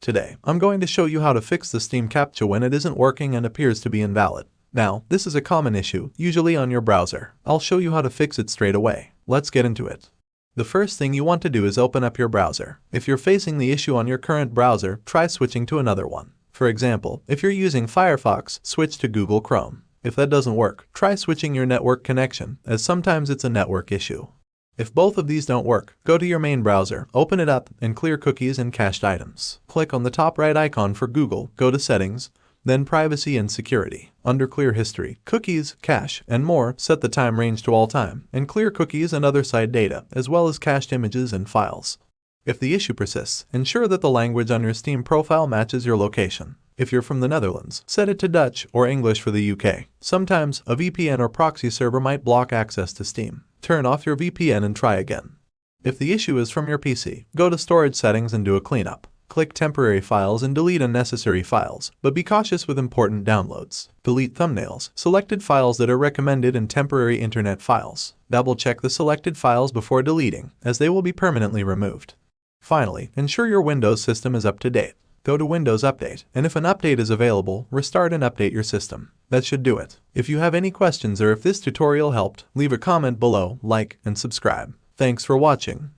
Today, I'm going to show you how to fix the Steam Captcha when it isn't working and appears to be invalid. Now, this is a common issue, usually on your browser. I'll show you how to fix it straight away. Let's get into it. The first thing you want to do is open up your browser. If you're facing the issue on your current browser, try switching to another one. For example, if you're using Firefox, switch to Google Chrome. If that doesn't work, try switching your network connection, as sometimes it's a network issue. If both of these don't work, go to your main browser, open it up, and clear cookies and cached items. Click on the top right icon for Google, go to Settings, then Privacy and Security. Under Clear History, Cookies, Cache, and More, set the time range to all time, and clear cookies and other site data, as well as cached images and files. If the issue persists, ensure that the language on your Steam profile matches your location. If you're from the Netherlands, set it to Dutch or English for the UK. Sometimes, a VPN or proxy server might block access to Steam. Turn off your VPN and try again. If the issue is from your PC, go to Storage Settings and do a cleanup. Click Temporary Files and delete unnecessary files, but be cautious with important downloads. Delete thumbnails, selected files that are recommended in temporary internet files. Double-check the selected files before deleting, as they will be permanently removed. Finally, ensure your Windows system is up to date. Go to Windows Update, and if an update is available, restart and update your system. That should do it. If you have any questions or if this tutorial helped, leave a comment below, like, and subscribe. Thanks for watching.